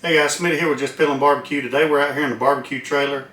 Hey guys, Smitty here with Just Piddlin Barbecue. Today we're out here in the barbecue trailer,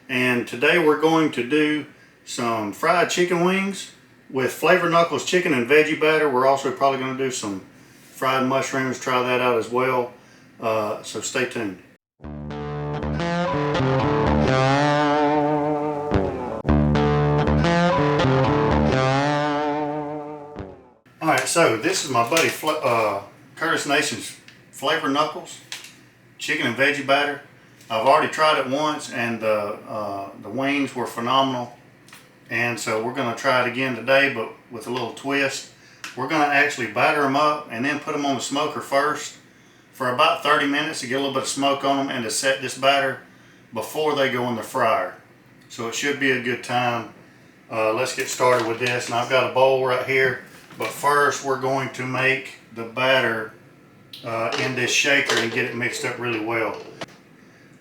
and today we're going to do some fried chicken wings with flavor knuckles, chicken and veggie batter. We're also probably going to do some fried mushrooms, try that out as well. So stay tuned. Alright, so this is my buddy Curtis Nation's flavor knuckles, chicken and veggie batter. I've already tried it once, and the wings were phenomenal. And so we're going to try it again today, but with a little twist. We're going to actually batter them up and then put them on the smoker first for about 30 minutes to get a little bit of smoke on them and to set this batter before they go in the fryer. So it should be a good time. Let's get started with this. And I've got a bowl right here, but first we're going to make the batter in this shaker and get it mixed up really well.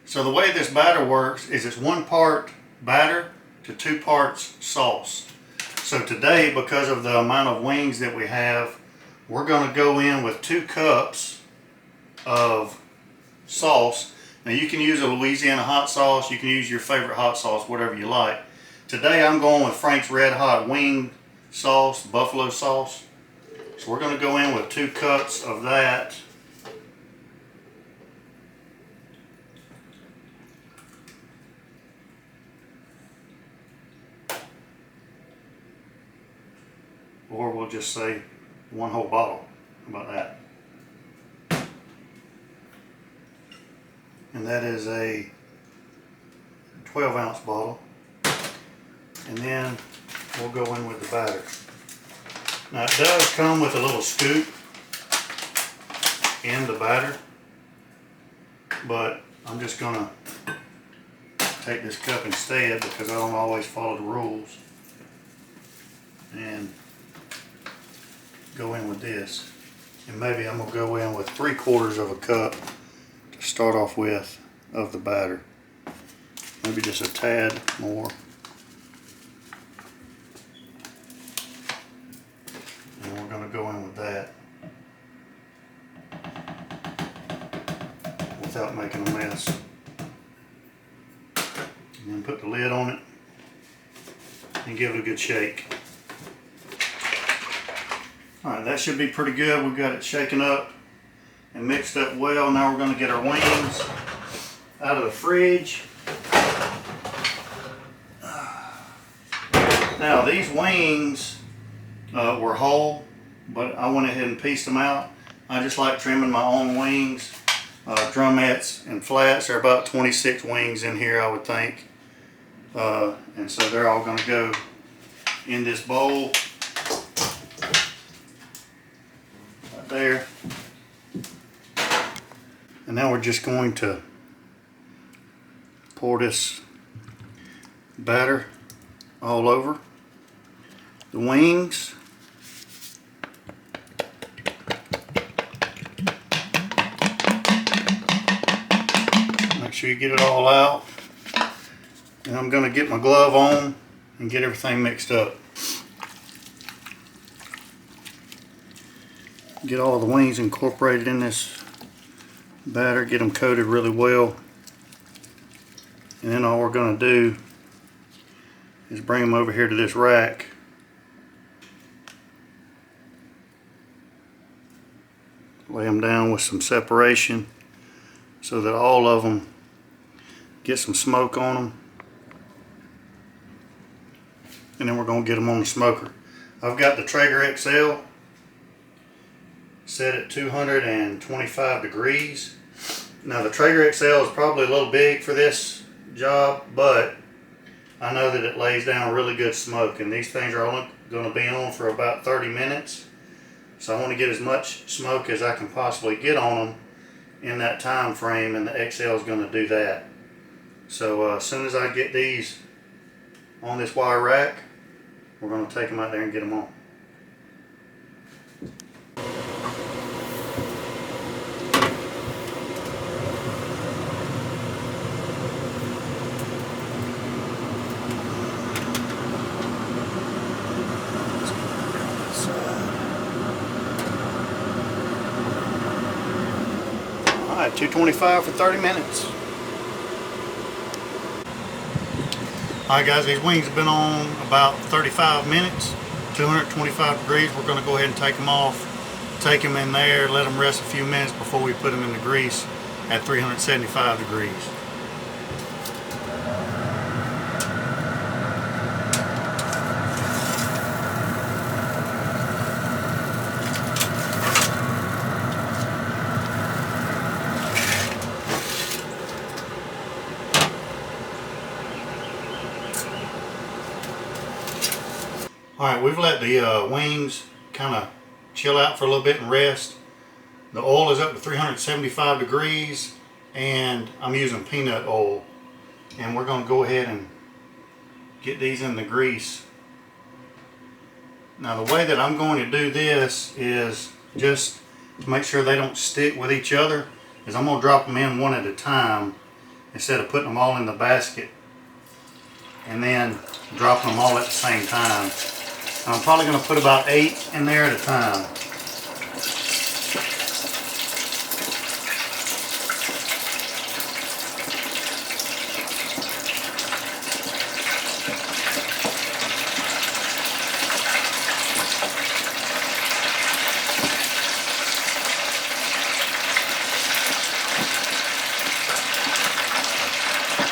So the way this batter works is it's 1 part batter to 2 parts sauce. So today, because of the amount of wings that we have, we're going to go in with 2 cups of sauce. Now you can use a Louisiana hot sauce, you can use your favorite hot sauce, whatever you like. Today I'm going with Frank's Red Hot Wing Sauce, buffalo sauce. So we're going to go in with 2 cups of that. Or we'll just say 1 whole bottle. How about that? And that is a 12-ounce bottle. And then we'll go in with the batter. Now it does come with a little scoop in the batter, but I'm just gonna take this cup instead because I don't always follow the rules, and go in with this. And maybe I'm gonna go in with 3/4 of a cup to start off with of the batter. Maybe just a tad more. And we're gonna go in with that without making a mess. And then put the lid on it and give it a good shake. Alright, that should be pretty good. We've got it shaken up and mixed up well. Now we're going to get our wings out of the fridge. Now these wings were whole, but I went ahead and pieced them out. I just like trimming my own wings, drumettes and flats. There are about 26 wings in here, I would think. And so they're all going to go in this bowl. There. And now we're just going to pour this batter all over the wings. Make sure you get it all out. And I'm going to get my glove on and get everything mixed up. Get all the wings incorporated in this batter, get them coated really well. And then all we're going to do is bring them over here to this rack. Lay them down with some separation so that all of them get some smoke on them. And then we're going to get them on the smoker. I've got the Traeger XL set at 225 degrees. Now the Traeger XL is probably a little big for this job, but I know that it lays down really good smoke, and these things are only going to be on for about 30 minutes. So I want to get as much smoke as I can possibly get on them in that time frame, and the XL is going to do that. So as soon as I get these on this wire rack, we're going to take them out there and get them on. Alright, 225 for 30 minutes. Alright guys, these wings have been on about 35 minutes, 225 degrees. We're going to go ahead and take them off, take them in there, let them rest a few minutes before we put them in the grease at 375 degrees. Alright, we've let the wings kind of chill out for a little bit and rest. The oil is up to 375 degrees and I'm using peanut oil. And we're going to go ahead and get these in the grease. Now the way that I'm going to do this is just to make sure they don't stick with each other, is I'm going to drop them in one at a time instead of putting them all in the basket and then dropping them all at the same time. I'm probably going to put about 8 in there at a time.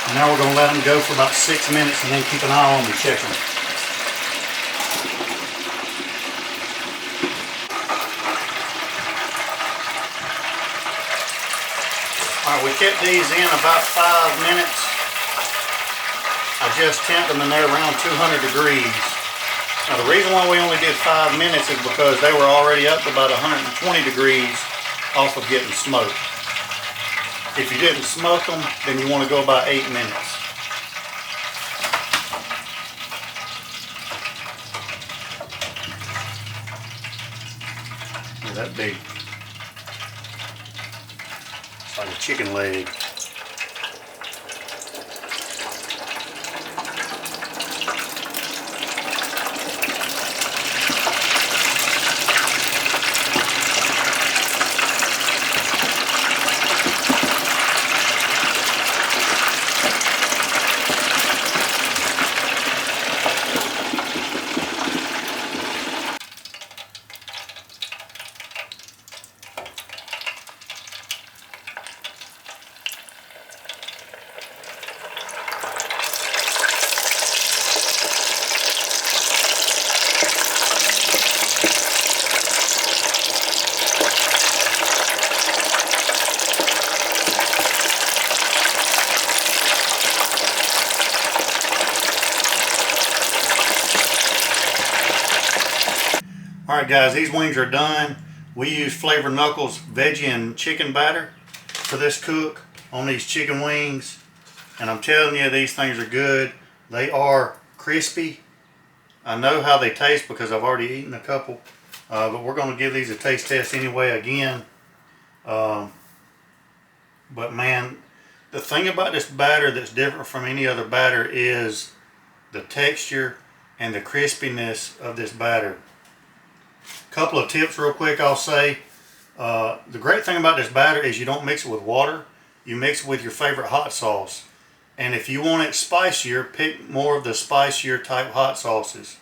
And now we're going to let them go for about 6 minutes and then keep an eye on them and check them. Alright, we kept these in about 5 minutes. I just temped them and they're around 200 degrees. Now the reason why we only did 5 minutes is because they were already up to about 120 degrees off of getting smoked. If you didn't smoke them, then you want to go about 8 minutes. Look at that big. It's like a chicken leg. Alright guys, these wings are done. We use Flavor Knuckles veggie and chicken batter for this cook on these chicken wings. And I'm telling you, these things are good. They are crispy. I know how they taste because I've already eaten a couple. But we're going to give these a taste test anyway again. But man, the thing about this batter that's different from any other batter is the texture and the crispiness of this batter. Couple of tips real quick I'll say. The great thing about this batter is you don't mix it with water. You mix it with your favorite hot sauce. And if you want it spicier, pick more of the spicier type hot sauces.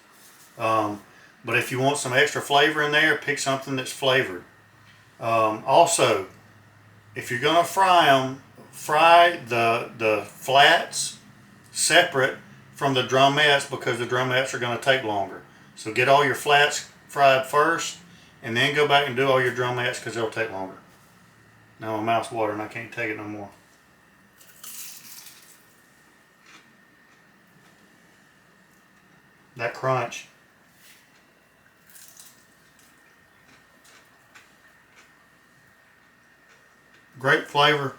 But if you want some extra flavor in there, pick something that's flavored. Also, if you're going to fry them, fry the flats separate from the drumettes because the drumettes are going to take longer. So get all your flats fried first and then go back and do all your drumettes because they'll take longer. Now my mouth's watering, I can't take it no more. That crunch. Great flavor,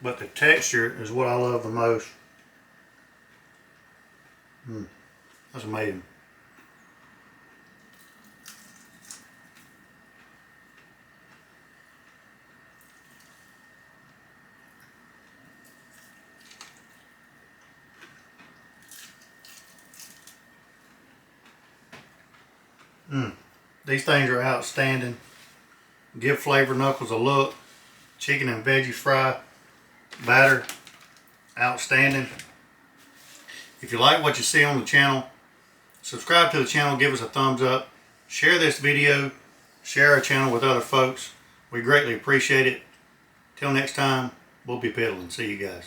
but the texture is what I love the most. That's amazing. These things are outstanding. Give Flavor Knuckles a look. chicken and veggie fry batter, outstanding. If you like what you see on the channel, subscribe to the channel, give us a thumbs up, share this video, share our channel with other folks. We greatly appreciate it. Till next time, we'll be piddling. See you guys.